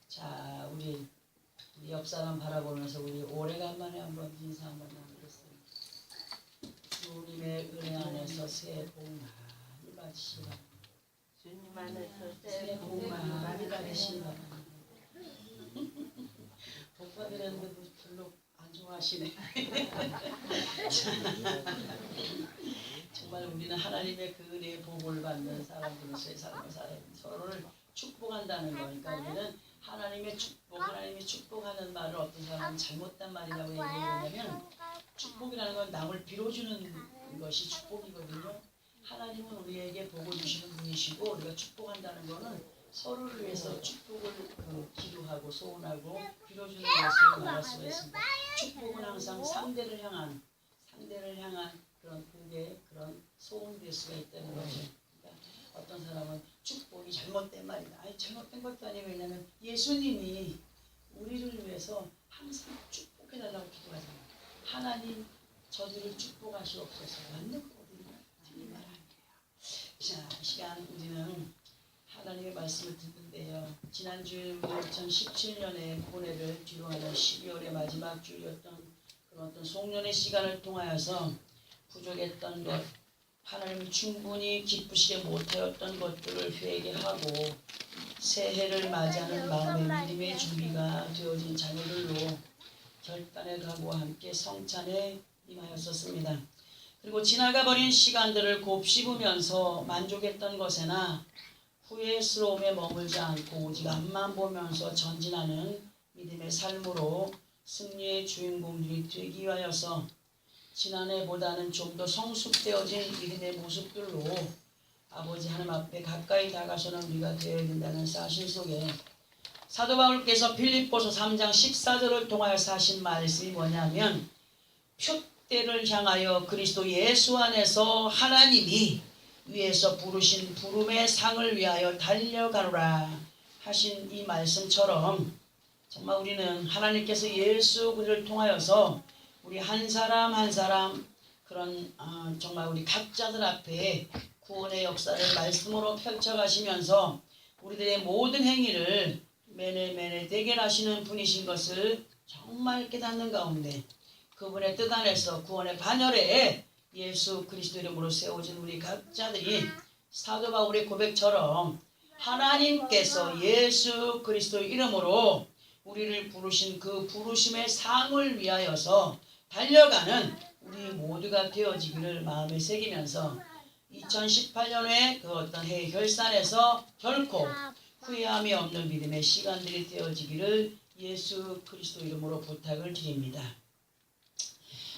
자, 우리 옆 사람 바라보면서 우리 오래간만에 한번 인사 한번 나누겠습니다. 주님의 은혜 안에서 새해 복 많이 받으시기 바랍니다. 주님 안에서 새해 복 많이 받으시기 바랍니다. 복 받으려는데 별로 안 좋아하시네. 정말 우리는 하나님의 그 은혜의 복을 받는 사람으로서의 삶을 살아야 됩니다. 서로를 축복한다는 거니까 우리는 하나님의 축복, 하나님이 축복하는 말을 어떤 사람은 잘못된 말이라고 얘기하냐면 축복이라는 건 남을 빌어주는 것이 축복이거든요. 하나님은 우리에게 복을 주시는 분이시고 우리가 축복한다는 것은 서로를 위해서 축복을 기도하고 소원하고 빌어주는 것을 말할 수가 있습니다. 축복은 항상 상대를 향한 그런 복의 그런 소원이 될 수가 있다는 거죠. 그러니까 어떤 사람은 축복이 잘못된 말이다. 아니 잘못된 것도 아니고 왜냐하면 예수님이 우리를 위해서 항상 축복해달라고 기도하잖아요. 하나님 저들을 축복하시옵소서. 맞는 거거든요. 틀린 말 아니에요. 자, 이 시간 우리는 하나님의 말씀을 듣는데요. 지난주 2017년의 고뇌를 뒤로하는 12월의 마지막 주였던 그런 어떤 송년의 시간을 통하여서 부족했던 것, 하나님이 충분히 기쁘시게 못하였던 것들을 회개하고 새해를 맞이하는 마음의 믿음의 준비가 되어진 자녀들로 결단의 각오와 함께 성찬에 임하였었습니다. 그리고 지나가버린 시간들을 곱씹으면서 만족했던 것에나 후회스러움에 머물지 않고 오직 앞만 보면서 전진하는 믿음의 삶으로 승리의 주인공들이 되기 위하여서 지난해보다는 좀 더 성숙되어진 믿음의 모습들로 아버지 하나님 앞에 가까이 다가서는 우리가 되어야 된다는 사실 속에 사도 바울께서 빌립보서 3장 14절을 통하여 하신 말씀이 뭐냐면 표대를 향하여 그리스도 예수 안에서 하나님이 위에서 부르신 부름의 상을 위하여 달려가노라 하신 이 말씀처럼 정말 우리는 하나님께서 예수 그리스도를 통하여서 우리 한 사람 한 사람 그런 정말 우리 각자들 앞에 구원의 역사를 말씀으로 펼쳐가시면서 우리들의 모든 행위를 매일매일 대결하시는 분이신 것을 정말 깨닫는 가운데 그분의 뜻 안에서 구원의 반열에 예수 그리스도 이름으로 세워진 우리 각자들이 사도 바울의 고백처럼 하나님께서 예수 그리스도 이름으로 우리를 부르신 그 부르심의 상을 위하여서 달려가는 우리 모두가 되어지기를 마음에 새기면서 2018년에 그 어떤 해의 결산에서 결코 후회함이 없는 믿음의 시간들이 되어지기를 예수 그리스도 이름으로 부탁을 드립니다.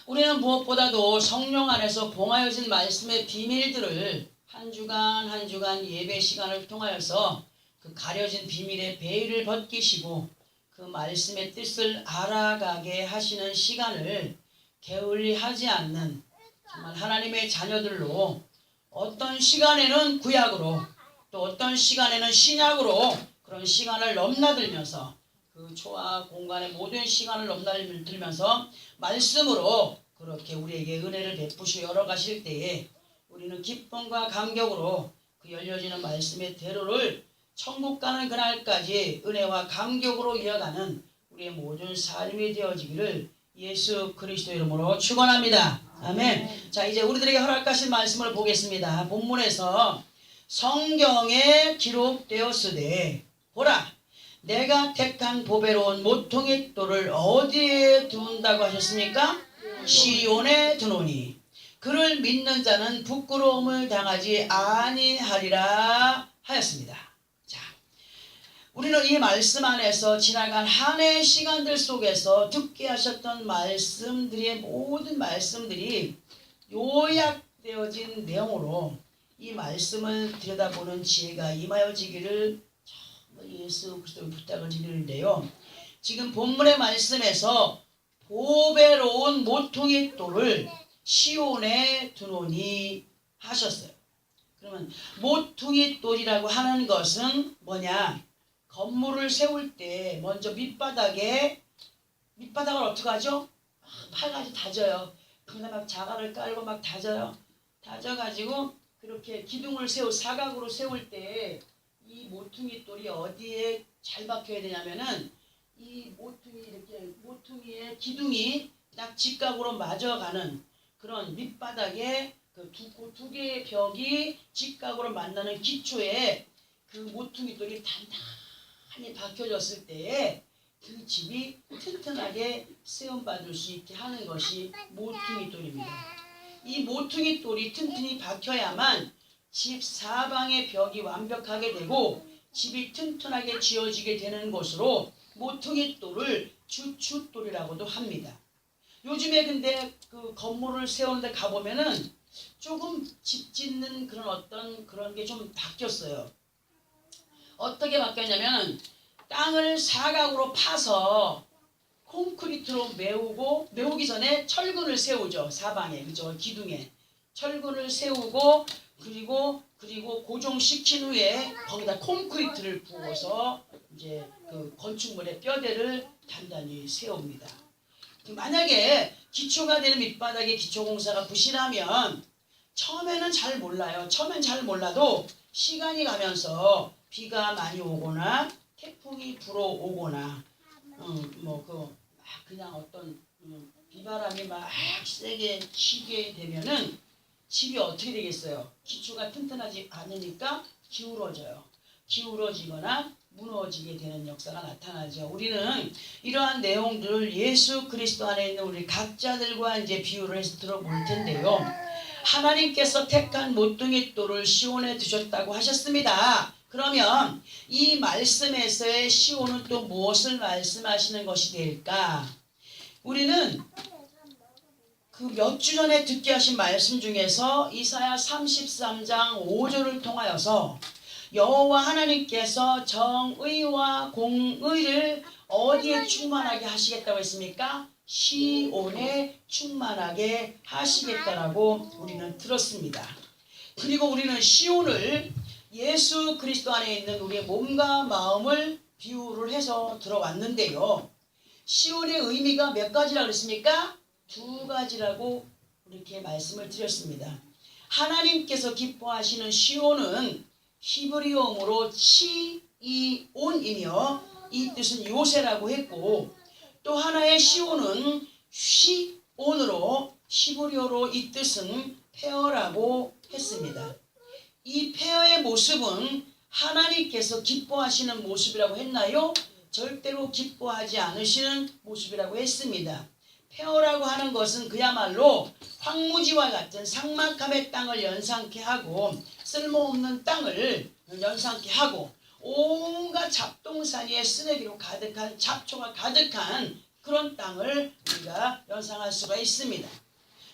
우리는 무엇보다도 성령 안에서 봉하여진 말씀의 비밀들을 한 주간 한 주간 예배 시간을 통하여서 그 가려진 비밀의 베일을 벗기시고 그 말씀의 뜻을 알아가게 하시는 시간을 게을리하지 않는 정말 하나님의 자녀들로 어떤 시간에는 구약으로 또 어떤 시간에는 신약으로 그런 시간을 넘나들면서 그 초와 공간의 모든 시간을 넘나들면서 말씀으로 그렇게 우리에게 은혜를 베푸시고 열어가실 때에 우리는 기쁨과 감격으로 그 열려지는 말씀의 대로를 천국 가는 그날까지 은혜와 감격으로 이어가는 우리의 모든 삶이 되어지기를 예수 그리스도 이름으로 축원합니다. 아멘. 자, 이제 우리들에게 허락하신 말씀을 보겠습니다. 본문에서 성경에 기록되었으되 보라 내가 택한 보배로운 모퉁이 돌을 어디에 두는다고 하셨습니까? 시온에 두노니 그를 믿는 자는 부끄러움을 당하지 아니하리라 하였습니다. 우리는 이 말씀 안에서 지나간 한 해의 시간들 속에서 듣게 하셨던 말씀들의 모든 말씀들이 요약되어진 내용으로 이 말씀을 들여다보는 지혜가 임하여지기를 정말 예수 그리스도의 부탁을 드리는데요. 지금 본문의 말씀에서 보배로운 모퉁이 돌을 시온에 두노니 하셨어요. 그러면 모퉁이 돌이라고 하는 것은 뭐냐? 건물을 세울 때 먼저 밑바닥을 어떻게 하죠? 팔까지 다져요. 그다음에 막 자갈을 깔고 막 다져요. 다져가지고 그렇게 기둥을 사각으로 세울 때 이 모퉁이 돌이 어디에 잘 박혀야 되냐면은 이 모퉁이 이렇게 모퉁이의 기둥이 딱 직각으로 맞아가는 그런 밑바닥에 그 두 개의 벽이 직각으로 만나는 기초에 그 모퉁이 돌이 단단히 박혀졌을 때에 그 집이 튼튼하게 세움받을 수 있게 하는 것이 모퉁이 돌입니다. 이 모퉁이 돌이 튼튼히 박혀야만 집 사방의 벽이 완벽하게 되고 집이 튼튼하게 지어지게 되는 것으로 모퉁이 돌을 주춧돌이라고도 합니다. 요즘에 근데 그 건물을 세우는데 가보면은 조금 집 짓는 그런 어떤 그런 게 좀 바뀌었어요. 어떻게 바뀌었냐면 땅을 사각으로 파서 콘크리트로 메우기 전에 철근을 세우죠. 사방에, 그죠? 기둥에 철근을 세우고 그리고 고정시킨 후에 거기다 콘크리트를 부어서 이제 그 건축물의 뼈대를 단단히 세웁니다. 만약에 기초가 되는 밑바닥에 기초공사가 부실하면 처음에는 잘 몰라요. 처음엔 잘 몰라도 시간이 가면서 비가 많이 오거나 태풍이 불어오거나 그냥 어떤 비바람이 막 세게 치게 되면은 집이 어떻게 되겠어요? 기초가 튼튼하지 않으니까 기울어져요. 기울어지거나 무너지게 되는 역사가 나타나죠. 우리는 이러한 내용들을 예수 그리스도 안에 있는 우리 각자들과 이제 비유를 해서 들어볼 텐데요. 하나님께서 택한 모퉁이 돌을 시온에 두셨다고 하셨습니다. 그러면 이 말씀에서의 시온은 또 무엇을 말씀하시는 것이 될까? 우리는 그 몇 주 전에 듣게 하신 말씀 중에서 이사야 33장 5절을 통하여서 여호와 하나님께서 정의와 공의를 어디에 충만하게 하시겠다고 했습니까? 시온에 충만하게 하시겠다라고 우리는 들었습니다. 그리고 우리는 시온을 예수 그리스도 안에 있는 우리의 몸과 마음을 비유를 해서 들어왔는데요. 시온의 의미가 몇 가지라고 그랬습니까? 두 가지라고 이렇게 말씀을 드렸습니다. 하나님께서 기뻐하시는 시온은 히브리어음으로 치이온이며 이 뜻은 요새라고 했고, 또 하나의 시온은 쉬온으로 히브리어로 이 뜻은 폐허라고 했습니다. 이 폐허의 모습은 하나님께서 기뻐하시는 모습이라고 했나요? 절대로 기뻐하지 않으시는 모습이라고 했습니다. 폐허라고 하는 것은 그야말로 황무지와 같은 삭막함의 땅을 연상케 하고 쓸모없는 땅을 연상케 하고 온갖 잡동사니의 쓰레기로 가득한 잡초가 가득한 그런 땅을 우리가 연상할 수가 있습니다.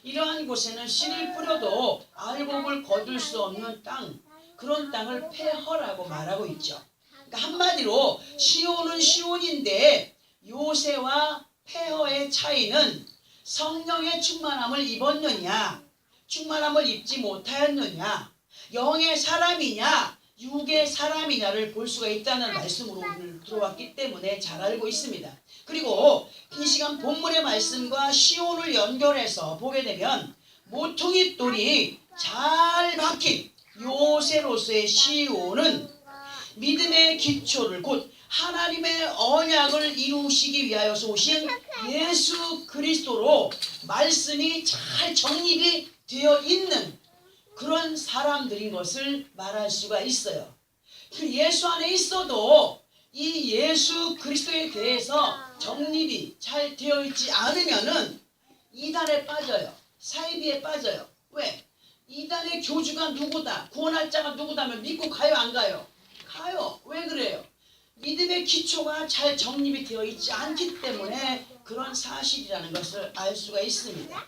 이러한 곳에는 씨를 뿌려도 알곡을 거둘 수 없는 땅, 그런 땅을 폐허라고 말하고 있죠. 그러니까 한마디로 시온은 시온인데 요새와 폐허의 차이는 성령의 충만함을 입었느냐, 충만함을 입지 못하였느냐, 영의 사람이냐, 육의 사람이냐를 볼 수가 있다는 말씀으로 오늘 들어왔기 때문에 잘 알고 있습니다. 그리고 이 시간 본문의 말씀과 시온을 연결해서 보게 되면 모퉁이 돌이 잘 박힌 요새로서의 시온은 믿음의 기초를 곧 하나님의 언약을 이루시기 위하여서 오신 예수 그리스도로 말씀이 잘 정립이 되어 있는 그런 사람들인 것을 말할 수가 있어요. 그 예수 안에 있어도 이 예수 그리스도에 대해서 정립이 잘 되어 있지 않으면은 이단에 빠져요. 사이비에 빠져요. 왜? 이단의 교주가 누구다, 구원할 자가 누구다 하면 믿고 가요, 안 가요? 가요. 왜 그래요? 믿음의 기초가 잘 정립이 되어 있지 않기 때문에 그런 사실이라는 것을 알 수가 있습니다.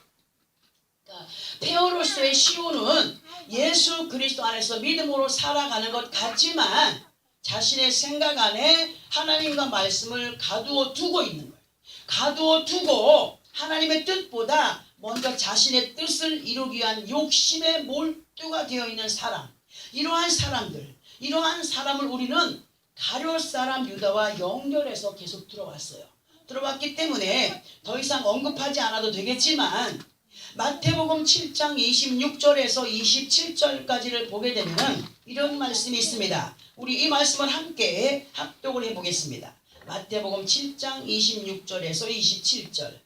그러니까 폐허로서의 시온은 예수 그리스도 안에서 믿음으로 살아가는 것 같지만 자신의 생각 안에 하나님과 말씀을 가두어 두고 있는 거예요. 가두어 두고 하나님의 뜻보다 먼저 자신의 뜻을 이루기 위한 욕심에 몰두가 되어 있는 사람, 이러한 사람을 우리는 가룟 사람 유다와 연결해서 계속 들어왔어요. 들어왔기 때문에 더 이상 언급하지 않아도 되겠지만 마태복음 7장 26절에서 27절까지를 보게 되면 이런 말씀이 있습니다. 우리 이 말씀을 함께 합독을 해보겠습니다. 마태복음 7장 26절에서 27절.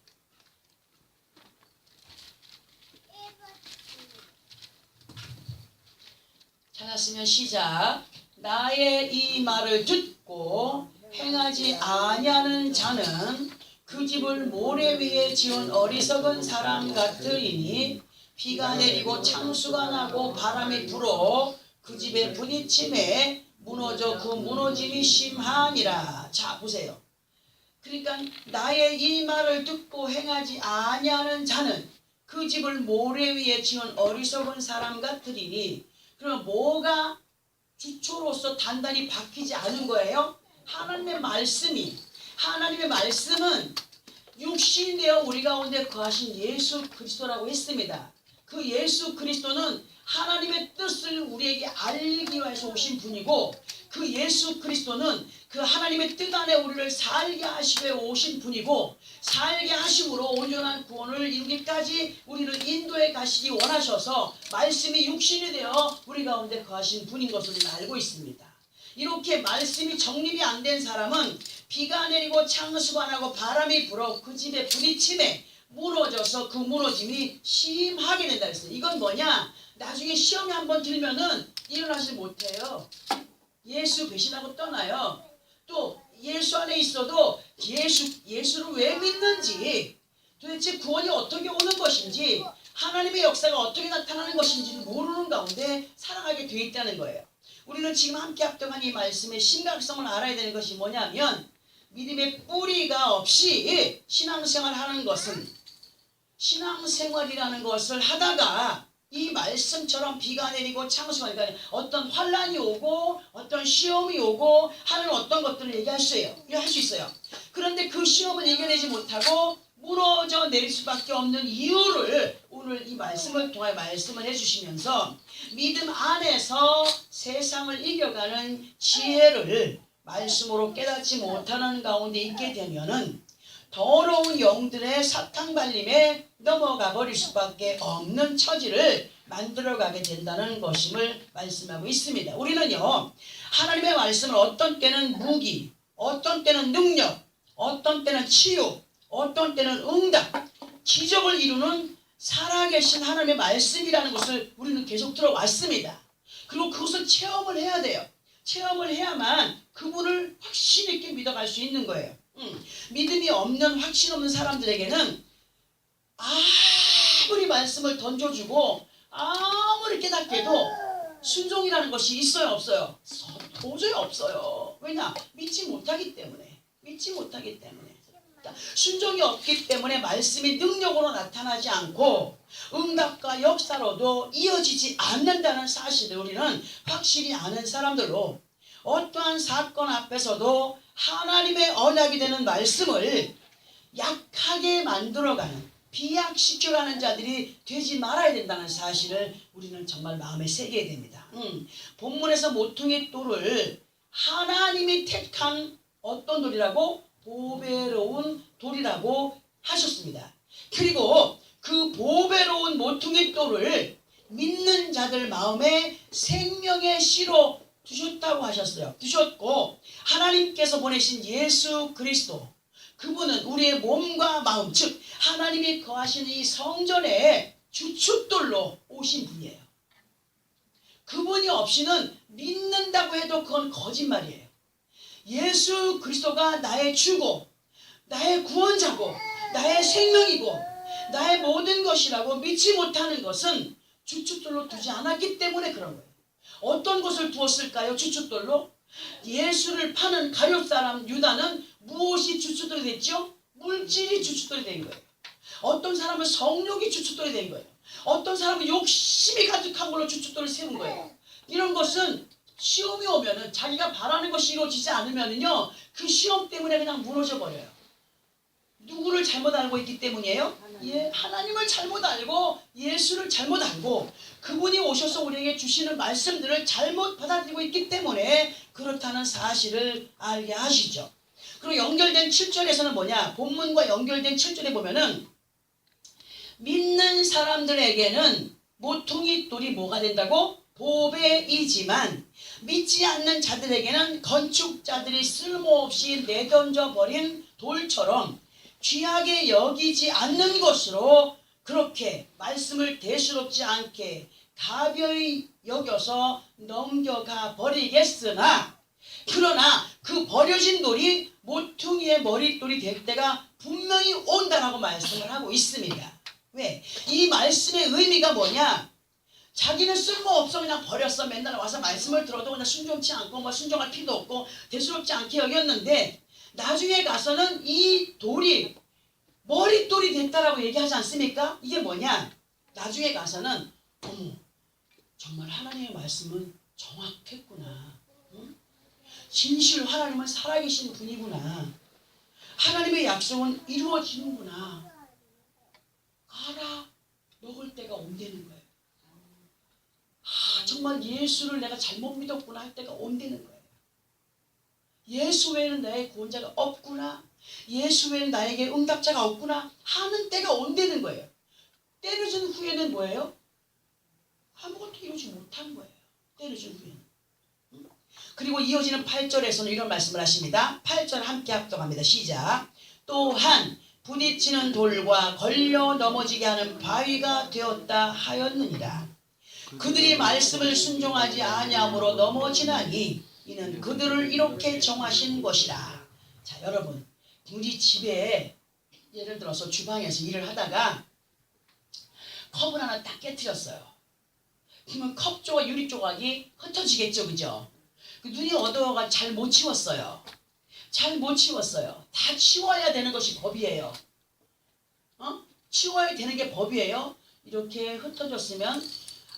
찾았으면 시작. 나의 이 말을 듣고 행하지 아니하는 자는 그 집을 모래 위에 지은 어리석은 사람 같으리니 비가 내리고 창수가 나고 바람이 불어 그 집에 부딪힘에 무너져 그 무너짐이 심하니라. 자 보세요. 그러니까 나의 이 말을 듣고 행하지 아니하는 자는 그 집을 모래 위에 지은 어리석은 사람 같으리니, 그럼 뭐가 주초로서 단단히 박히지 않은 거예요? 하나님의 말씀은 육신이 되어 우리 가운데 거하신 예수 그리스도라고 했습니다. 그 예수 그리스도는 하나님의 뜻을 우리에게 알기 위해서 오신 분이고, 그 예수 그리스도는 그 하나님의 뜻 안에 우리를 살게 하시기 위해 오신 분이고, 살게 하심으로 온전한 구원을 이루기까지 우리를 인도해 가시기 원하셔서 말씀이 육신이 되어 우리 가운데 거하신 분인 것을 우리는 알고 있습니다. 이렇게 말씀이 정립이 안 된 사람은 비가 내리고 창수가 나고 바람이 불어 그 집에 부딪힘에 무너져서 그 무너짐이 심하게 된다 했어요. 이건 뭐냐? 나중에 시험에 한번 들면은 일어나지 못해요. 예수 배신하고 떠나요. 또 예수 안에 있어도 예수를 왜 믿는지, 도대체 구원이 어떻게 오는 것인지, 하나님의 역사가 어떻게 나타나는 것인지를 모르는 가운데 살아가게 되어 있다는 거예요. 우리는 지금 함께 합동한 이 말씀의 심각성을 알아야 되는 것이 뭐냐면, 믿음의 뿌리가 없이 신앙생활을 하는 것은, 신앙생활이라는 것을 하다가 이 말씀처럼 비가 내리고 창수가 나니까 어떤 환란이 오고 어떤 시험이 오고 하는 어떤 것들을 얘기할 수 있어요. 그런데 그 시험을 이겨내지 못하고 무너져 내릴 수밖에 없는 이유를 오늘 이 말씀을 통해 말씀을 해주시면서 믿음 안에서 세상을 이겨가는 지혜를 말씀으로 깨닫지 못하는 가운데 있게 되면은 더러운 영들의 사탕 발림에 넘어가 버릴 수밖에 없는 처지를 만들어가게 된다는 것임을 말씀하고 있습니다. 우리는요, 하나님의 말씀을 어떤 때는 무기, 어떤 때는 능력, 어떤 때는 치유, 어떤 때는 응답, 기적을 이루는 살아계신 하나님의 말씀이라는 것을 우리는 계속 들어왔습니다. 그리고 그것을 체험을 해야 돼요. 체험을 해야만 그분을 확신 있게 믿어갈 수 있는 거예요. 믿음이 없는, 확신 없는 사람들에게는 아무리 말씀을 던져주고 아무리 깨닫게도 순종이라는 것이 있어요, 없어요? 도저히 없어요. 왜냐? 믿지 못하기 때문에. 순종이 없기 때문에 말씀이 능력으로 나타나지 않고 응답과 역사로도 이어지지 않는다는 사실을 우리는 확실히 아는 사람들로, 어떠한 사건 앞에서도 하나님의 언약이 되는 말씀을 약하게 만들어가는, 비약시켜가는 자들이 되지 말아야 된다는 사실을 우리는 정말 마음에 새겨야 됩니다. 본문에서 모퉁이 돌을 하나님이 택한 어떤 돌이라고? 보배로운 돌이라고 하셨습니다. 그리고 그 보배로운 모퉁이 돌을 믿는 자들 마음에 생명의 씨로 두셨다고 하셨어요. 두셨고 하나님께서 보내신 예수 그리스도, 그분은 우리의 몸과 마음, 즉 하나님이 거하시는 이 성전의 주춧돌로 오신 분이에요. 그분이 없이는 믿는다고 해도 그건 거짓말이에요. 예수 그리스도가 나의 주고 나의 구원자고 나의 생명이고 나의 모든 것이라고 믿지 못하는 것은 주춧돌로 두지 않았기 때문에 그런 거예요. 어떤 것을 두었을까요? 주춧돌로? 예수를 파는 가룟 사람 유다는 무엇이 주춧돌이 됐죠? 물질이 주춧돌이 된 거예요. 어떤 사람은 성욕이 주춧돌이 된 거예요. 어떤 사람은 욕심이 가득한 걸로 주춧돌을 세운 거예요. 이런 것은 시험이 오면은 자기가 바라는 것이 이루어지지 않으면은요, 그 시험 때문에 그냥 무너져 버려요. 누구를 잘못 알고 있기 때문이에요? 하나님을 잘못 알고 예수를 잘못 알고 그분이 오셔서 우리에게 주시는 말씀들을 잘못 받아들이고 있기 때문에 그렇다는 사실을 알게 하시죠. 그리고 연결된 7절에서는 뭐냐? 본문과 연결된 7절에 보면은 믿는 사람들에게는 모퉁이 돌이 뭐가 된다고? 보배이지만 믿지 않는 자들에게는 건축자들이 쓸모없이 내던져 버린 돌처럼 귀하게 여기지 않는 것으로 그렇게 말씀을 대수롭지 않게 가벼이 여겨서 넘겨가 버리겠으나 그러나 그 버려진 돌이 모퉁이의 머릿돌이 될 때가 분명히 온다라고 말씀을 하고 있습니다. 왜? 이 말씀의 의미가 뭐냐? 자기는 쓸모없어 그냥 버렸어. 맨날 와서 말씀을 들어도 그냥 순종치 않고 뭐 순종할 필요도 없고 대수롭지 않게 여겼는데 나중에 가서는 이 돌이 머릿돌이 됐다라고 얘기하지 않습니까? 이게 뭐냐? 나중에 가서는 어머 정말 하나님의 말씀은 정확했구나. 응? 진실 하나님은 살아계신 분이구나. 하나님의 약속은 이루어지는구나. 알아 먹을 때가 온다는 거예요. 아, 정말 예수를 내가 잘못 믿었구나 할 때가 온다는 거예요. 예수 외에는 나의 구원자가 없구나. 예수 외에는 나에게 응답자가 없구나 하는 때가 온다는 거예요. 때려진 후에는 뭐예요? 아무것도 이루지 못한 거예요. 때려진 후에는. 그리고 이어지는 8절에서는 이런 말씀을 하십니다. 8절 함께 합독합니다. 시작. 또한 부딪히는 돌과 걸려 넘어지게 하는 바위가 되었다 하였느니라. 그들이 말씀을 순종하지 아니함으로 넘어지나니 이는 그들을 이렇게 정하신 것이라. 자, 여러분, 우리 집에 예를 들어서 주방에서 일을 하다가 컵을 하나 딱 깨트렸어요. 그러면 컵 조각, 유리 조각이 흩어지겠죠, 그죠? 눈이 어두워가 잘 못 치웠어요. 잘 못 치웠어요. 다 치워야 되는 것이 법이에요. 치워야 되는 게 법이에요. 이렇게 흩어졌으면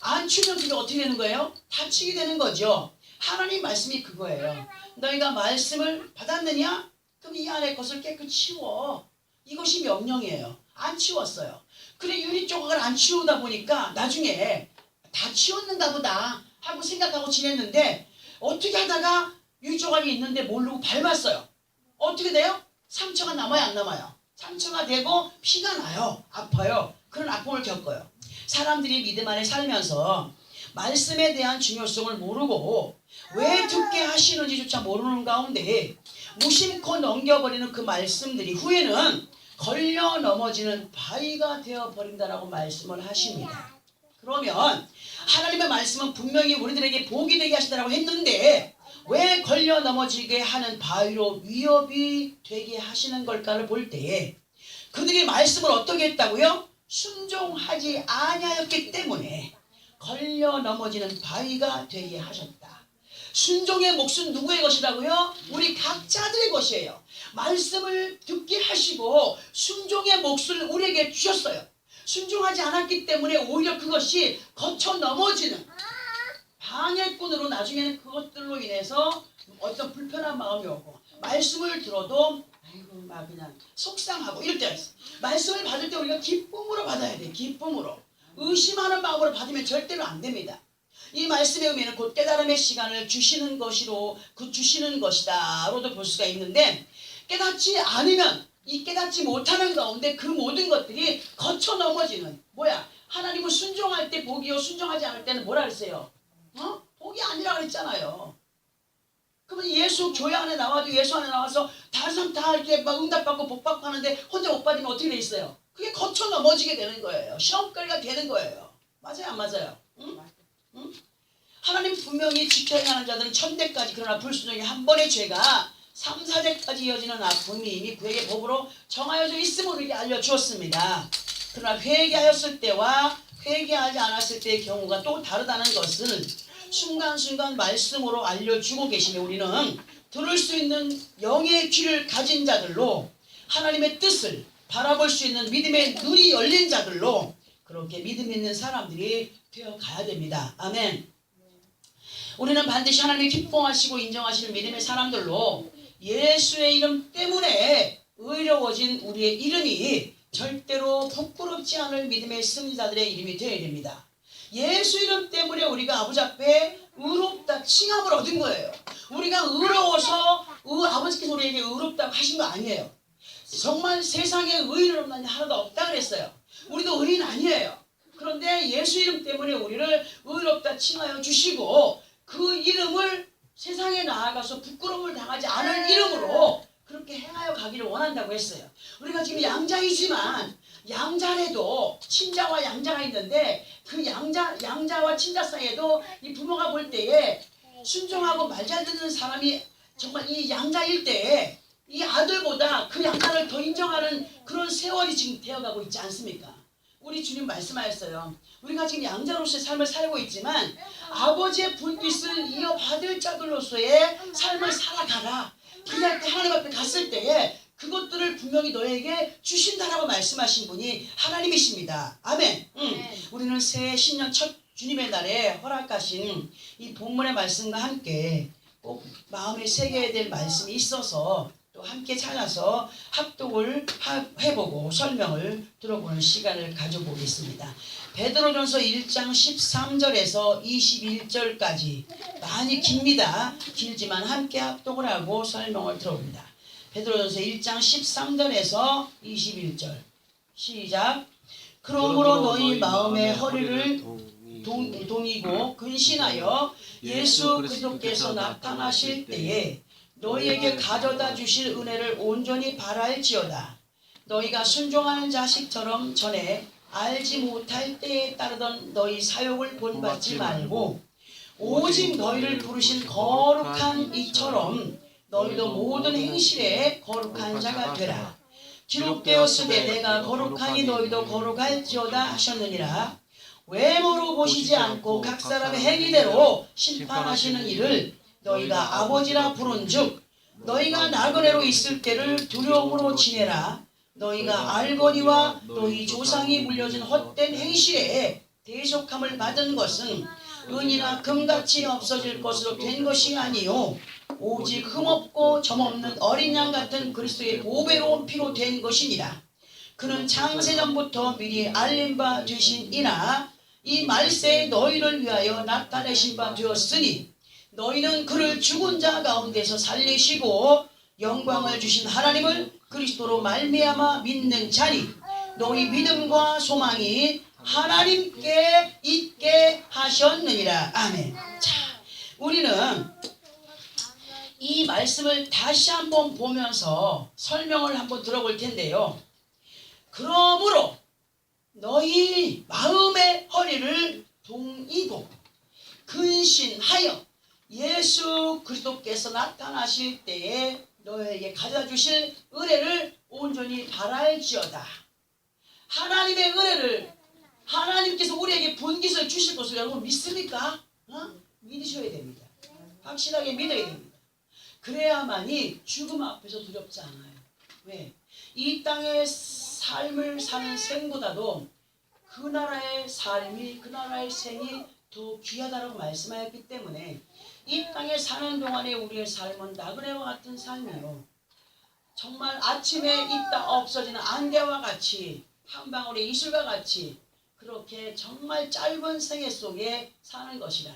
안 치우면 그게 어떻게 되는 거예요? 다치게 되는 거죠. 하나님 말씀이 그거예요. 너희가 말씀을 받았느냐? 그럼 이 안에 것을 깨끗이 치워. 이것이 명령이에요. 안 치웠어요. 그래 유리 조각을 안 치우다 보니까 나중에 다 치웠는가 보다 하고 생각하고 지냈는데 어떻게 하다가 유리 조각이 있는데 모르고 밟았어요. 어떻게 돼요? 상처가 남아요, 안 남아요? 상처가 되고 피가 나요. 아파요. 그런 아픔을 겪어요. 사람들이 믿음 안에 살면서 말씀에 대한 중요성을 모르고 왜 듣게 하시는지조차 모르는 가운데 무심코 넘겨버리는 그 말씀들이 후에는 걸려 넘어지는 바위가 되어버린다라고 말씀을 하십니다. 그러면 하나님의 말씀은 분명히 우리들에게 복이 되게 하시다라고 했는데 왜 걸려 넘어지게 하는 바위로 위협이 되게 하시는 걸까를 볼 때 그들이 말씀을 어떻게 했다고요? 순종하지 아니하였기 때문에 걸려 넘어지는 바위가 되게 하셨다. 순종의 몫은 누구의 것이라고요? 우리 각자들의 것이에요. 말씀을 듣게 하시고 순종의 몫을 우리에게 주셨어요. 순종하지 않았기 때문에 오히려 그것이 거쳐 넘어지는 방해꾼으로 나중에는 그것들로 인해서 어떤 불편한 마음이 오고 말씀을 들어도 아이고 막 그냥 속상하고 이럴 때가 있어요. 말씀을 받을 때 우리가 기쁨으로 받아야 돼요. 기쁨으로. 의심하는 마음으로 받으면 절대로 안 됩니다. 이 말씀의 의미는 곧 깨달음의 시간을 주시는 것이로 주시는 것이다로도 볼 수가 있는데 깨닫지 않으면 이 깨닫지 못하는 가운데 그 모든 것들이 거쳐 넘어지는 뭐야? 하나님을 순종할 때 복이요 순종하지 않을 때는 뭐라 그랬어요? 복이 아니라 그랬잖아요. 그러면 예수 교회 안에 나와도 예수 안에 나와서 다른 사람 다 이렇게 막 응답받고 복받고 하는데 혼자 못 받으면 어떻게 돼 있어요? 그게 거쳐 넘어지게 되는 거예요. 시험거리가 되는 거예요. 맞아요 안 맞아요? 응? 응? 하나님 분명히 지켜야 하는 자들은 천대까지 그러나 불순종이 한 번의 죄가 3, 4대까지 이어지는 아픔이 이미 그에게 법으로 정하여져 있음을 우리에게 알려주었습니다. 그러나 회개하였을 때와 회개하지 않았을 때의 경우가 또 다르다는 것을 순간순간 말씀으로 알려주고 계시며 우리는 들을 수 있는 영의 귀를 가진 자들로 하나님의 뜻을 바라볼 수 있는 믿음의 눈이 열린 자들로 그렇게 믿음 있는 사람들이 되어가야 됩니다. 아멘. 우리는 반드시 하나님이 기뻐하시고 인정하시는 믿음의 사람들로 예수의 이름 때문에 의로워진 우리의 이름이 절대로 부끄럽지 않을 믿음의 승리자들의 이름이 되어야 됩니다. 예수 이름 때문에 우리가 아버지 앞에 의롭다 칭함을 얻은 거예요. 우리가 의로워서 아버지께서 우리에게 의롭다고 하신 거 아니에요. 정말 세상에 의인은 없나니 하나도 없다 그랬어요. 우리도 의인 아니에요. 그런데 예수 이름 때문에 우리를 의롭다 칭하여 주시고 그 이름을 세상에 나아가서 부끄러움을 당하지 않을 이름으로 그렇게 행하여 가기를 원한다고 했어요. 우리가 지금 양자이지만 양자래도 친자와 양자가 있는데 그 양자와 친자 사이에도 이 부모가 볼 때에 순종하고 말 잘 듣는 사람이 정말 이 양자일 때에 이 아들보다 그 양자를 더 인정하는 그런 세월이 지금 되어가고 있지 않습니까? 우리 주님 말씀하셨어요. 우리가 지금 양자로서의 삶을 살고 있지만 아버지의 불빛을 이어받을 자들로서의 삶을 살아가라. 그날 때 하나님 앞에 갔을 때에 그것들을 분명히 너에게 주신다라고 말씀하신 분이 하나님이십니다. 아멘. 우리는 새 신년 첫 주님의 날에 허락하신 이 본문의 말씀과 함께 꼭 마음에 새겨야 될 말씀이 있어서 또 함께 찾아서 합독을 해보고 설명을 들어보는 시간을 가져보겠습니다. 베드로전서 1장 13절에서 21절까지 많이 깁니다. 길지만 함께 합독을 하고 설명을 들어봅니다. 베드로전서 1장 13절에서 21절 시작. 그러므로 너희 마음의 허리를 동이고 근신하여 예수 그리스도께서 나타나실 때에 너희에게 가져다 주실 은혜를 온전히 바랄지어다. 너희가 순종하는 자식처럼 전에 알지 못할 때에 따르던 너희 사욕을 본받지 말고 오직 너희를 부르신 거룩한 이처럼 너희도 모든 행실에 거룩한 자가 되라. 기록되었으되 내가 거룩하니 너희도 거룩할지어다 하셨느니라. 외모로 보시지 않고 각 사람의 행위대로 심판하시는 이를 너희가 아버지라 부른즉 너희가 나그네로 있을 때를 두려움으로 지내라. 너희가 알거니와 너희 조상이 물려준 헛된 행실에 대속함을 받은 것은 은이나 금같이 없어질 것으로 된 것이 아니요 오직 흠없고 점없는 어린 양 같은 그리스도의 보배로운 피로 된 것이니라. 그는 창세전부터 미리 알림 바 되신 이나 이 말세에 너희를 위하여 나타내신 바 되었으니 너희는 그를 죽은 자 가운데서 살리시고 영광을 주신 하나님을 그리스도로 말미암아 믿는 자니 너희 믿음과 소망이 하나님께 있게 하셨느니라. 아멘. 자, 우리는 이 말씀을 다시 한번 보면서 설명을 한번 들어볼 텐데요. 그러므로 너희 마음의 허리를 동이고 근신하여 예수 그리스도께서 나타나실 때에 너에게 가져다 주실 은혜를 온전히 바랄지어다. 하나님의 은혜를 하나님께서 우리에게 분깃을 주실 것을 여러분 믿습니까? 믿으셔야 됩니다. 확실하게 믿어야 됩니다. 그래야만이 죽음 앞에서 두렵지 않아요. 왜? 이 땅의 삶을 사는 생보다도 그 나라의 삶이 그 나라의 생이 더 귀하다라고 말씀하였기 때문에 이 땅에 사는 동안에 우리의 삶은 나그네와 같은 삶이요. 정말 아침에 있다 없어지는 안개와 같이 한 방울의 이슬과 같이 그렇게 정말 짧은 생애 속에 사는 것이라.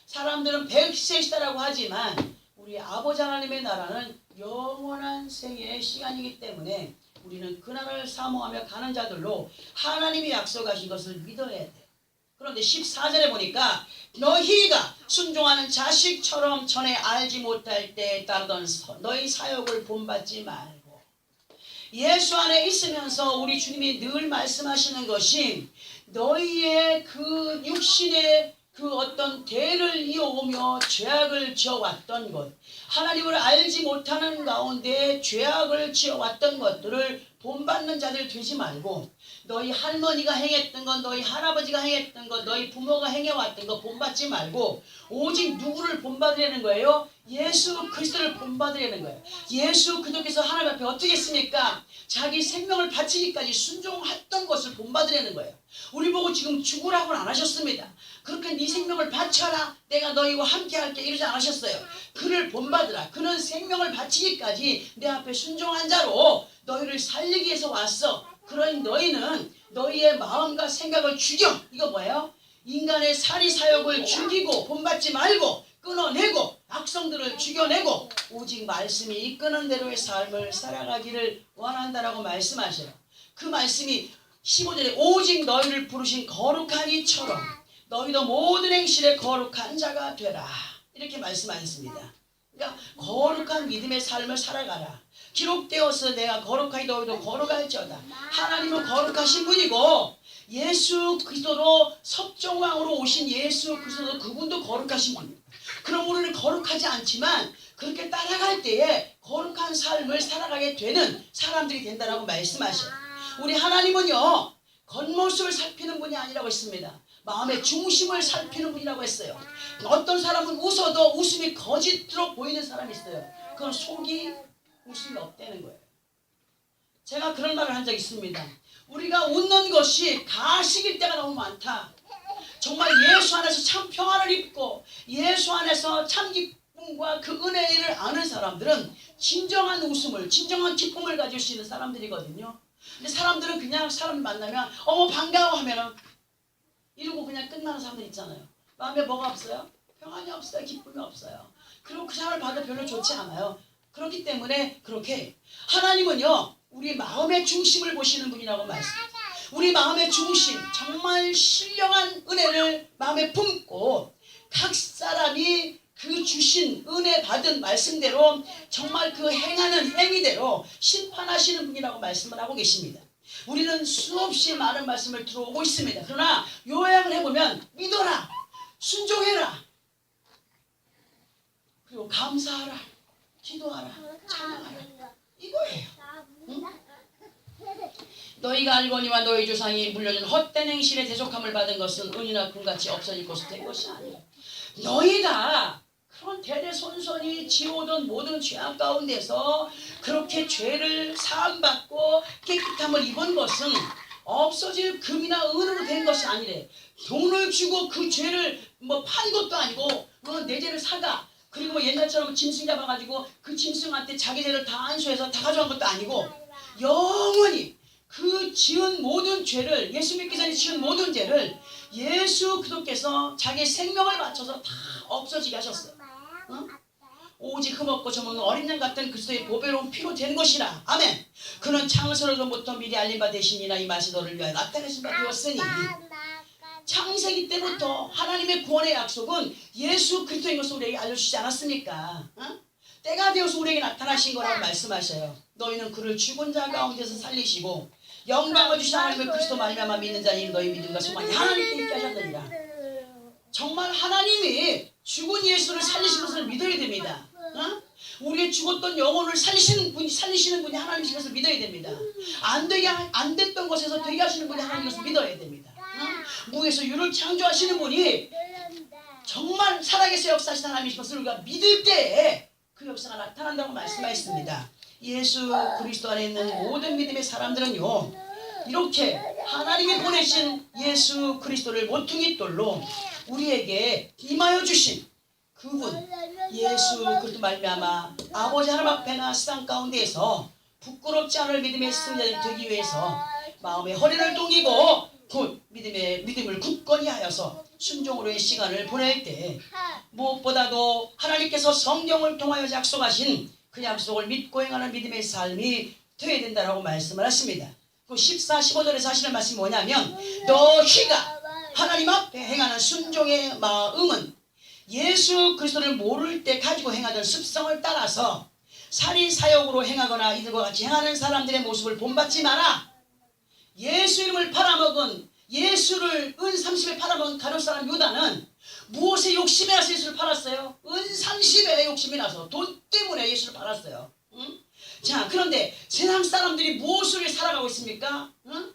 사람들은 100세시다라고 하지만 우리 아버지 하나님의 나라는 영원한 생애의 시간이기 때문에 우리는 그 나라를 사모하며 가는 자들로 하나님이 약속하신 것을 믿어야 돼. 그런데 14절에 보니까 너희가 순종하는 자식처럼 전에 알지 못할 때에 따르던 너희 사욕을 본받지 말고 예수 안에 있으면서 우리 주님이 늘 말씀하시는 것이 너희의 그 육신의 그 어떤 대를 이어오며 죄악을 지어왔던 것 하나님을 알지 못하는 가운데 죄악을 지어왔던 것들을 본받는 자들 되지 말고 너희 할머니가 행했던 것 너희 할아버지가 행했던 것 너희 부모가 행해왔던 것 본받지 말고 오직 누구를 본받으려는 거예요? 예수 그리스도를 본받으려는 거예요. 예수 그리스도께서 하나님 앞에 어떻게 했습니까? 자기 생명을 바치기까지 순종했던 것을 본받으려는 거예요. 우리 보고 지금 죽으라고는 안 하셨습니다. 그렇게 네 생명을 바쳐라 내가 너희와 함께 할게 이러지 않으셨어요. 그를 본받으라. 그는 생명을 바치기까지 내 앞에 순종한 자로 너희를 살리기 위해서 왔어. 그러니 너희는 너희의 마음과 생각을 죽여. 이거 뭐예요? 인간의 사리사욕을 죽이고 본받지 말고 끊어내고 악성들을 죽여내고 오직 말씀이 이끄는 대로의 삶을 살아가기를 원한다라고 말씀하셔요. 그 말씀이 15절에 오직 너희를 부르신 거룩한 이처럼 너희도 모든 행실에 거룩한 자가 되라. 이렇게 말씀하셨습니다. 그러니까 거룩한 믿음의 삶을 살아가라. 기록되어서 내가 거룩하니 너희도 거룩할지어다. 하나님은 거룩하신 분이고 예수 그리스도로 섭정왕으로 오신 예수 그리스도 그분도 거룩하신 분입니다. 그럼 우리는 거룩하지 않지만 그렇게 따라갈 때에 거룩한 삶을 살아가게 되는 사람들이 된다라고 말씀하셔요. 우리 하나님은요 겉모습을 살피는 분이 아니라고 했습니다. 마음의 중심을 살피는 분이라고 했어요. 어떤 사람은 웃어도 웃음이 거짓으로 보이는 사람이 있어요. 그건 속이 웃음이 없다는 거예요. 제가 그런 말을 한 적이 있습니다. 우리가 웃는 것이 가식일 때가 너무 많다. 정말 예수 안에서 참 평안을 입고 예수 안에서 참 기쁨과 그 은혜를 아는 사람들은 진정한 웃음을, 진정한 기쁨을 가질 수 있는 사람들이거든요. 근데 사람들은 그냥 사람 만나면 어머 반가워 하면은 이러고 그냥 끝나는 사람들 있잖아요. 마음에 뭐가 없어요? 평안이 없어요. 기쁨이 없어요. 그리고 그 사람을 봐도 별로 좋지 않아요. 그렇기 때문에 그렇게 하나님은요 우리 마음의 중심을 보시는 분이라고 말씀해요. 우리 마음의 중심, 정말 신령한 은혜를 마음에 품고 각 사람이 그 주신 은혜 받은 말씀대로 정말 그 행하는 행위대로 심판하시는 분이라고 말씀을 하고 계십니다. 우리는 수없이 많은 말씀을 들어오고 있습니다. 그러나 요약을 해보면 믿어라, 순종해라, 그리고 감사하라, 기도하라, 찬양하라, 이거예요. 응? 너희가 알거니와 너희 조상이 물려준 헛된 행실에 대속함을 받은 것은 은이나 금같이 없어질 것이 된 것이 아니라 너희가 그런 대대손손이 지오던 모든 죄악 가운데서 그렇게 죄를 사함받고 깨끗함을 입은 것은 없어질 금이나 은으로 된 것이 아니래. 돈을 주고 그 죄를 판 것도 아니고 내 죄를 사가. 그리고 옛날처럼 짐승 잡아가지고 그 짐승한테 자기 죄를 다 안수해서 다 가져간 것도 아니고 영원히 그 지은 모든 죄를 예수 믿기 전에 지은 모든 죄를 예수 그리스도께서 자기 생명을 바쳐서 다 없어지게 하셨어요. 응? 오직 흠없고 저먹는 어린 양 같은 그리스도의 보배로운 피로 된 것이라. 아멘. 그는 창세로부터 미리 알린 바 되시니라. 이 맛이 너를 위하여 나타내신 바 되었으니 창세기 때부터 하나님의 구원의 약속은 예수 그리스도인 것을 우리에게 알려주시지 않았습니까? 응? 때가 되어서 우리에게 나타나신 거라고 말씀하셔요. 너희는 그를 죽은 자 가운데서 살리시고 영광을 주신 하나님의 그리스도 말미암아 믿는 자니 너희 믿음과 소망이 하나님께 있게 하셨느니라. 정말 하나님이 죽은 예수를 살리신 것을 믿어야 됩니다. 어? 우리의 죽었던 영혼을 살리시는 분이 하나님이신 것을 믿어야 됩니다. 안 됐던 것에서 되게 하시는 분이 하나님인 것을 믿어야 됩니다. 어? 무에서 유를 창조하시는 분이 정말 살아계신 역사하신 하나님이신 것을 우리가 믿을 때에 그 역사가 나타난다고 말씀하셨습니다. 예수 그리스도 안에 있는 모든 믿음의 사람들은요 이렇게 하나님이 보내신 예수 그리스도를 모퉁이 돌로 우리에게 임하여 주신 그분 예수 그리스도 말미암아 아버지 하나님 앞에나 세상 가운데에서 부끄럽지 않을 믿음의 승자들이 되기 위해서 마음의 허리를 동이고 곧 믿음을 굳건히 하여서 순종으로의 시간을 보낼 때 무엇보다도 하나님께서 성경을 통하여 약속하신 그 약속을 믿고 행하는 믿음의 삶이 되어야 된다고 말씀을 하십니다. 그 14, 15절에서 하시는 말씀이 뭐냐면 너희가 하나님 앞에 행하는 순종의 마음은 예수 그리스도를 모를 때 가지고 행하던 습성을 따라서 살인 사욕으로 행하거나 이들과 같이 행하는 사람들의 모습을 본받지 마라. 예수 이름을 팔아먹은 예수를 은 30에 팔아먹은 가룟 사람 유다는 무엇에 욕심이 나서 예수를 팔았어요? 은 30에 욕심이 나서 돈 때문에 예수를 팔았어요. 응? 자, 그런데 세상 사람들이 무엇을 위해 살아가고 있습니까? 응?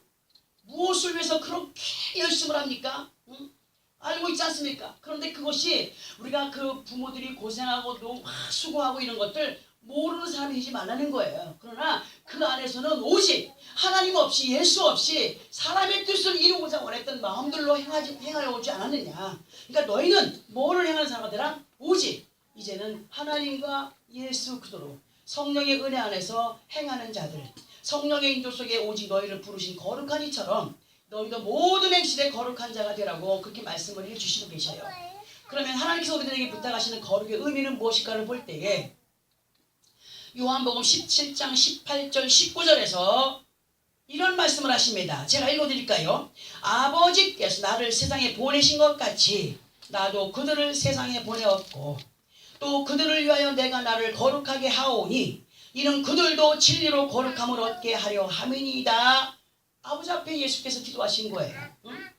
무엇을 위해서 그렇게 열심을 합니까? 응? 알고 있지 않습니까? 그런데 그것이 우리가 그 부모들이 고생하고 또 수고하고 이런 것들 모르는 사람이 되지 말라는 거예요. 그러나 그 안에서는 오직 하나님 없이 예수 없이 사람의 뜻을 이루고자 원했던 마음들로 행하여 오지 않았느냐. 그러니까 너희는 뭐를 행하는 사람들아? 오직 이제는 하나님과 예수 그리스도로 성령의 은혜 안에서 행하는 자들, 성령의 인도 속에 오직 너희를 부르신 거룩한 이처럼 너희도 모든 행실에 거룩한 자가 되라고 그렇게 말씀을 해주시고 계셔요. 그러면 하나님께서 우리들에게 부탁하시는 거룩의 의미는 무엇일까를 볼 때에 요한복음 17장 18절 19절에서 이런 말씀을 하십니다. 제가 읽어드릴까요? 아버지께서 나를 세상에 보내신 것 같이 나도 그들을 세상에 보내었고 또 그들을 위하여 내가 나를 거룩하게 하오니 이는 그들도 진리로 거룩함을 얻게 하려 함이니이다. 아버지 앞에 예수께서 기도하신 거예요. 응?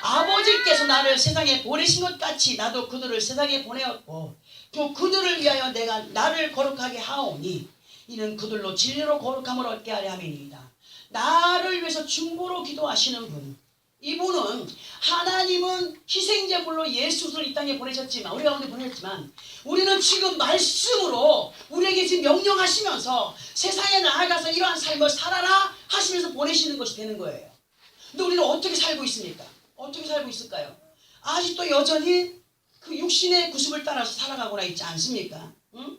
아버지께서 나를 세상에 보내신 것 같이 나도 그들을 세상에 보내었고 또 그들을 위하여 내가 나를 거룩하게 하오니 이는 그들로 진리로 거룩함을 얻게 하려 함이니이다. 나를 위해서 중보로 기도하시는 분, 이분은 하나님은 희생제물로 예수를 이 땅에 보내셨지만 우리 가운데 보내셨지만 우리는 지금 말씀으로 우리에게 지금 명령하시면서 세상에 나아가서 이러한 삶을 살아라 하시면서 보내시는 것이 되는 거예요. 근데 우리는 어떻게 살고 있습니까? 어떻게 살고 있을까요? 아직도 여전히 그 육신의 구습을 따라서 살아가고나 있지 않습니까? 응?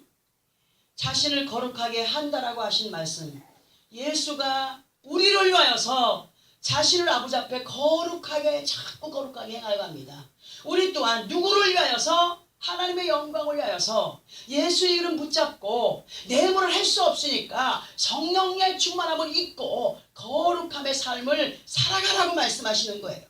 자신을 거룩하게 한다라고 하신 말씀, 예수가 우리를 위하여서 자신을 아버지 앞에 거룩하게 자꾸 거룩하게 행하여 갑니다. 우리 또한 누구를 위하여서 하나님의 영광을 위하여서 예수의 이름 붙잡고 내모를 할 수 없으니까 성령의 충만함을 잊고 거룩함의 삶을 살아가라고 말씀하시는 거예요.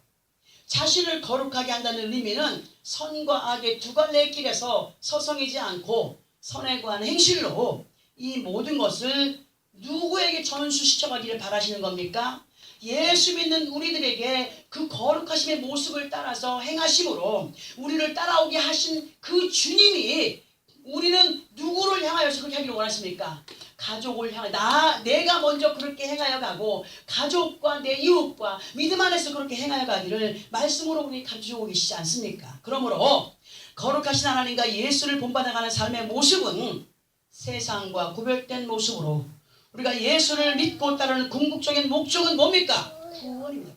자신을 거룩하게 한다는 의미는 선과 악의 두 갈래의 길에서 서성이지 않고 선에 관한 행실로 이 모든 것을 누구에게 전수시켜가기를 바라시는 겁니까? 예수 믿는 우리들에게 그 거룩하심의 모습을 따라서 행하심으로 우리를 따라오게 하신 그 주님이 우리는 누구를 향하여서 그렇게 하기를 원하십니까? 가족을 향하여 내가 먼저 그렇게 행하여 가고 가족과 내 이웃과 믿음 안에서 그렇게 행하여 가기를 말씀으로 우리 가르쳐주고 계시지 않습니까? 그러므로 거룩하신 하나님과 예수를 본받아가는 삶의 모습은 세상과 구별된 모습으로 우리가 예수를 믿고 따르는 궁극적인 목적은 뭡니까? 구원입니다.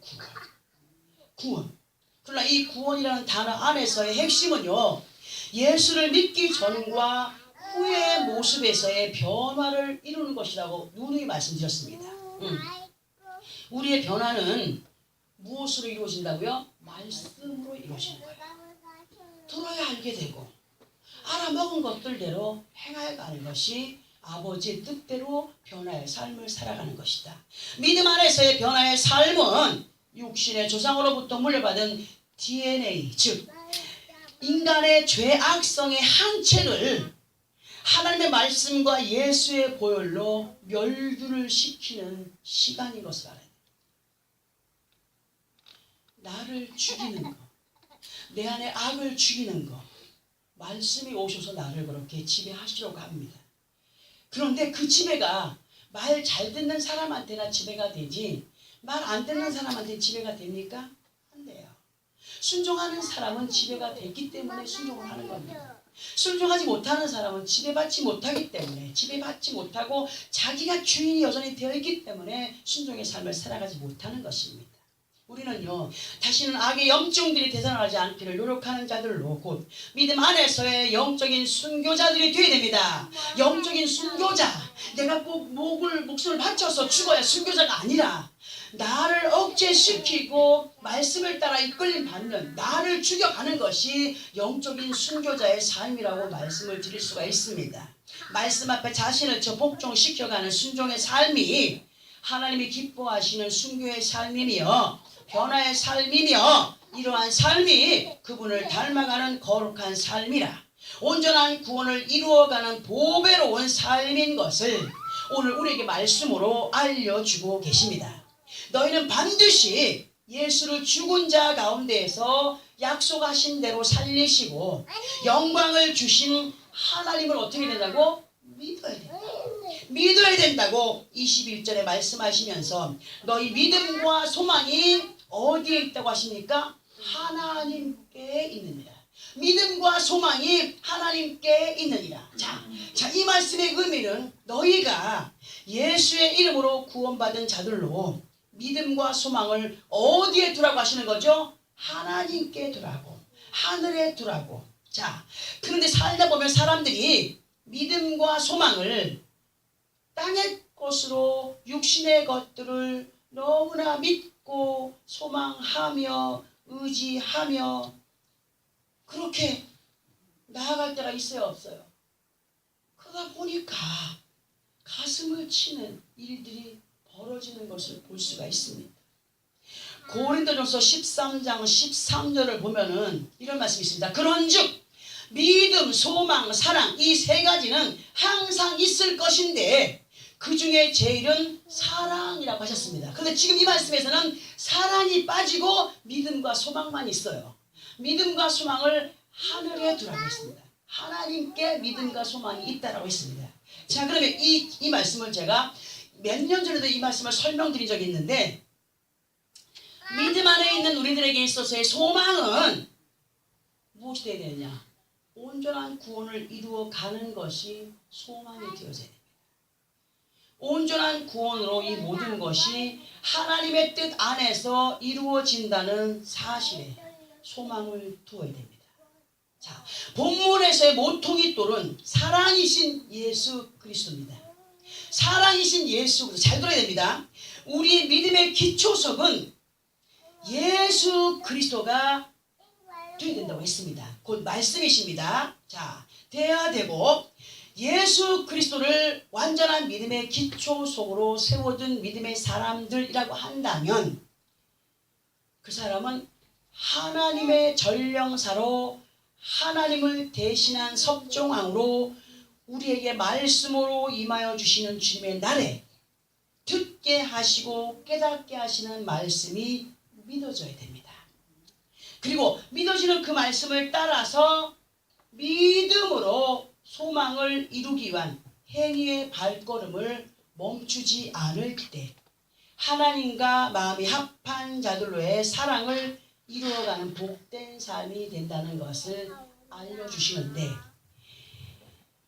구원. 그러나 이 구원이라는 단어 안에서의 핵심은요, 예수를 믿기 전과 후의 모습에서의 변화를 이루는 것이라고 누누이 말씀드렸습니다. 우리의 변화는 무엇으로 이루어진다고요? 말씀으로 이루어지는 거예요. 들어야 알게 되고 알아먹은 것들대로 행하여 가는 것이 아버지의 뜻대로 변화의 삶을 살아가는 것이다. 믿음 안에서의 변화의 삶은 육신의 조상으로부터 물려받은 DNA, 즉 인간의 죄악성의 항체를 하나님의 말씀과 예수의 보혈로 멸두를 시키는 시간인 것을 알아야 돼. 나를 죽이는 것, 내 안에 악을 죽이는 것, 말씀이 오셔서 나를 그렇게 지배하시려고 합니다. 그런데 그 지배가 말 잘 듣는 사람한테나 지배가 되지 말 안 듣는 사람한테 지배가 됩니까? 안 돼요. 순종하는 사람은 지배가 됐기 때문에 순종을 하는 겁니다. 순종하지 못하는 사람은 지배받지 못하기 때문에 지배받지 못하고 자기가 주인이 여전히 되어 있기 때문에 순종의 삶을 살아가지 못하는 것입니다. 우리는요, 다시는 악의 염증들이 되살아나지 않기를 노력하는 자들로 곧 믿음 안에서의 영적인 순교자들이 되어야 됩니다. 영적인 순교자, 내가 꼭 목숨을 바쳐서 죽어야 순교자가 아니라 나를 억제시키고 말씀을 따라 이끌림 받는, 나를 죽여가는 것이 영적인 순교자의 삶이라고 말씀을 드릴 수가 있습니다. 말씀 앞에 자신을 복종시켜가는 순종의 삶이 하나님이 기뻐하시는 순교의 삶이며 변화의 삶이며 이러한 삶이 그분을 닮아가는 거룩한 삶이라 온전한 구원을 이루어가는 보배로운 삶인 것을 오늘 우리에게 말씀으로 알려주고 계십니다. 너희는 반드시 예수를 죽은 자 가운데에서 약속하신 대로 살리시고 영광을 주신 하나님을 어떻게 된다고? 믿어야 된다. 믿어야 된다고 21절에 말씀하시면서 너희 믿음과 소망이 어디에 있다고 하십니까? 하나님께 있느니라. 믿음과 소망이 하나님께 있느니라. 자, 이 말씀의 의미는 너희가 예수의 이름으로 구원받은 자들로 믿음과 소망을 어디에 두라고 하시는 거죠? 하나님께 두라고, 하늘에 두라고. 자, 그런데 살다 보면 사람들이 믿음과 소망을 땅의 것으로 육신의 것들을 너무나 믿고 소망하며 의지하며 그렇게 나아갈 때가 있어요, 없어요? 그러다 보니까 가슴을 치는 일들이 벌어지는 것을 볼 수가 있습니다. 고린도전서 13장 13절을 보면은 이런 말씀이 있습니다. 그런즉 믿음, 소망, 사랑 이 세 가지는 항상 있을 것인데 그 중에 제일은 사랑이라고 하셨습니다. 그런데 지금 이 말씀에서는 사랑이 빠지고 믿음과 소망만 있어요. 믿음과 소망을 하늘에 두라고 했습니다. 하나님께 믿음과 소망이 있다라고 했습니다. 자, 그러면 이 말씀을 제가 몇 년 전에도 이 말씀을 설명드린 적이 있는데, 믿음 안에 있는 우리들에게 있어서의 소망은 무엇이 되어야 되느냐? 온전한 구원을 이루어가는 것이 소망이 되어져야 됩니다. 온전한 구원으로 이 모든 것이 하나님의 뜻 안에서 이루어진다는 사실에 소망을 두어야 됩니다. 자, 본문에서의 모퉁이 돌은 사랑이신 예수 그리스도입니다. 사랑이신 예수 그리스도. 잘 들어야 됩니다. 우리 믿음의 기초석은 예수 그리스도가 되어야 된다고 했습니다. 곧 말씀이십니다. 자, 돼야 되고, 예수 그리스도를 완전한 믿음의 기초석으로 세워둔 믿음의 사람들이라고 한다면 그 사람은 하나님의 전령사로 하나님을 대신한 섭종왕으로 우리에게 말씀으로 임하여 주시는 주님의 날에 듣게 하시고 깨닫게 하시는 말씀이 믿어져야 됩니다. 그리고 믿어지는 그 말씀을 따라서 믿음으로 소망을 이루기 위한 행위의 발걸음을 멈추지 않을 때 하나님과 마음이 합한 자들로의 사랑을 이루어가는 복된 삶이 된다는 것을 알려주시는데,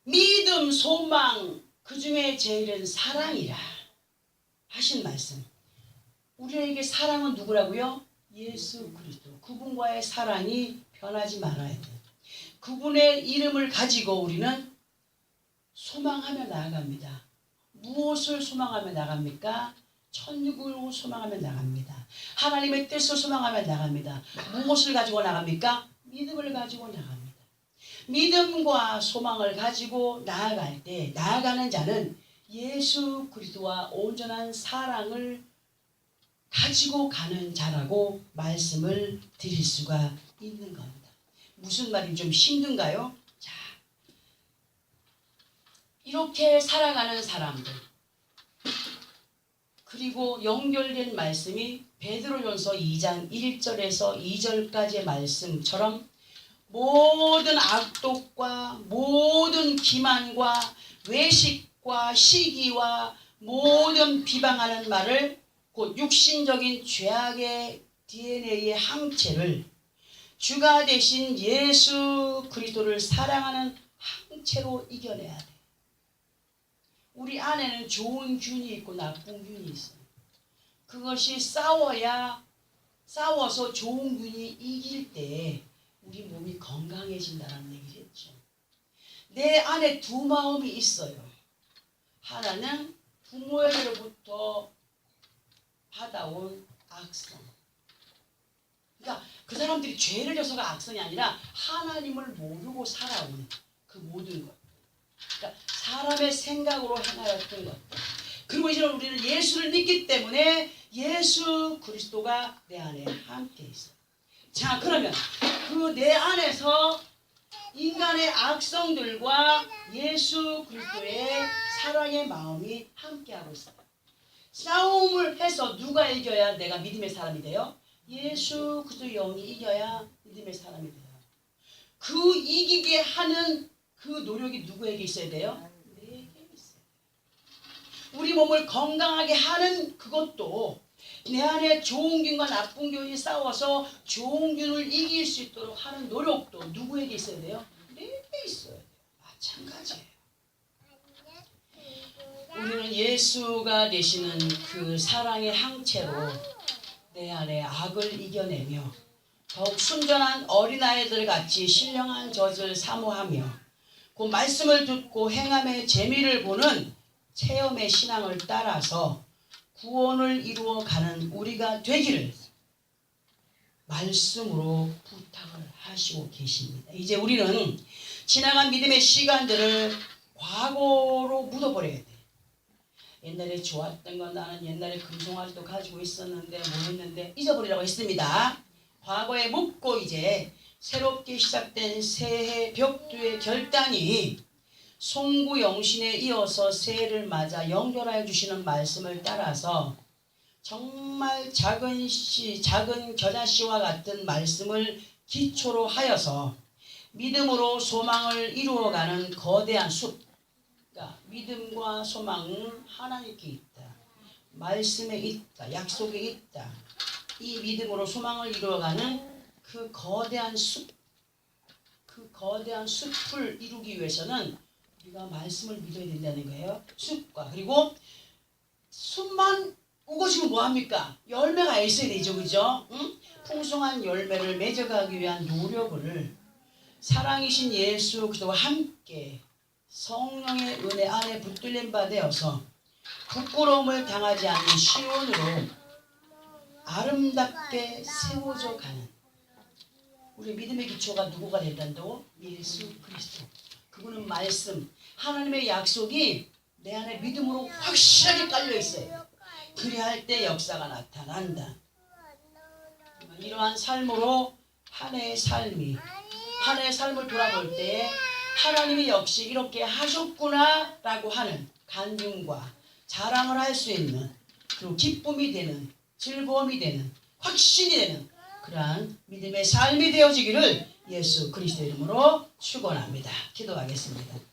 믿음, 소망 그 중에 제일은 사랑이라 하신 말씀. 우리에게 사랑은 누구라고요? 예수 그리스도. 그분과의 사랑이 변하지 말아야 돼요. 그분의 이름을 가지고 우리는 소망하며 나아갑니다. 무엇을 소망하며 나갑니까? 천국을 소망하며 나갑니다. 하나님의 뜻을 소망하며 나갑니다. 무엇을 가지고 나갑니까? 믿음을 가지고 나갑니다. 믿음과 소망을 가지고 나아갈 때 나아가는 자는 예수 그리스도와 온전한 사랑을 가지고 가는 자라고 말씀을 드릴 수가 있는 겁니다. 무슨 말이 좀 힘든가요? 자, 이렇게 살아가는 사람들, 그리고 연결된 말씀이 베드로전서 2장 1절에서 2절까지의 말씀처럼 모든 악독과 모든 기만과 외식과 시기와 모든 비방하는 말을, 곧 육신적인 죄악의 DNA의 항체를 주가 되신 예수 그리스도를 사랑하는 항체로 이겨내야 돼. 우리 안에는 좋은 균이 있고 나쁜 균이 있어요. 그것이 싸워서 좋은 균이 이길 때 우리 몸이 건강해진다는 얘기를 했죠. 내 안에 두 마음이 있어요. 하나는 부모에게로부터 받아온 악성. 그러니까 그 사람들이 죄를 져서가 악성이 아니라 하나님을 모르고 살아온 그 모든 것. 그러니까 사람의 생각으로 행하였던 것. 그리고 이제 우리는 예수를 믿기 때문에 예수 그리스도가 내 안에 함께 있어요. 자, 그러면 그 내 안에서 인간의 악성들과 예수 그리스도의 사랑의 마음이 함께하고 있어요. 싸움을 해서 누가 이겨야 내가 믿음의 사람이 돼요? 예수 그리스도의 영이 이겨야 믿음의 사람이 돼요. 그 이기게 하는 그 노력이 누구에게 있어야 돼요? 내게 있어요. 우리 몸을 건강하게 하는 그것도 내 안에 좋은 균과 나쁜 균이 싸워서 좋은 균을 이길 수 있도록 하는 노력도 누구에게 있어야 돼요? 내게 있어야 돼요. 마찬가지예요. 우리는 예수가 되시는 그 사랑의 항체로 내 안에 악을 이겨내며 더욱 순전한 어린아이들 같이 신령한 젖을 사모하며 그 말씀을 듣고 행함의 재미를 보는 체험의 신앙을 따라서 구원을 이루어가는 우리가 되기를 말씀으로 부탁을 하시고 계십니다. 이제 우리는 지나간 믿음의 시간들을 과거로 묻어버려야 돼. 옛날에 좋았던 건 나는 옛날에 금송아지도 가지고 있었는데 뭐 했는데 잊어버리라고 했습니다. 과거에 묻고 이제 새롭게 시작된 새해 벽두의 결단이 송구영신에 이어서 새해를 맞아 연결하여 주시는 말씀을 따라서 정말 작은 겨자씨와 같은 말씀을 기초로 하여서 믿음으로 소망을 이루어가는 거대한 숲. 그러니까 믿음과 소망은 하나님께 있다. 말씀에 있다. 약속에 있다. 이 믿음으로 소망을 이루어가는 그 거대한 숲. 그 거대한 숲을 이루기 위해서는 우리가 말씀을 믿어야 된다는 거예요. 숲과 그리고 숲만 우거지면 뭐합니까? 열매가 있어야 되죠. 그죠? 응? 풍성한 열매를 맺어가기 위한 노력을 사랑이신 예수 그리스도와 함께 성령의 은혜 안에 붙들린 바 되어서 부끄러움을 당하지 않는 시온으로 아름답게 세워져 가는 우리 믿음의 기초가 누구가 된다고? 예수 그리스도. 그분은 말씀, 하나님의 약속이 내 안에 믿음으로 확실하게 깔려 있어요. 그래야 때 역사가 나타난다. 이러한 삶으로 한 해의 삶을 돌아볼 때 하나님이 역시 이렇게 하셨구나 라고 하는 간증과 자랑을 할 수 있는 그리고 기쁨이 되는 즐거움이 되는 확신이 되는 그러한 믿음의 삶이 되어지기를 예수 그리스도 이름으로 축원합니다. 기도하겠습니다.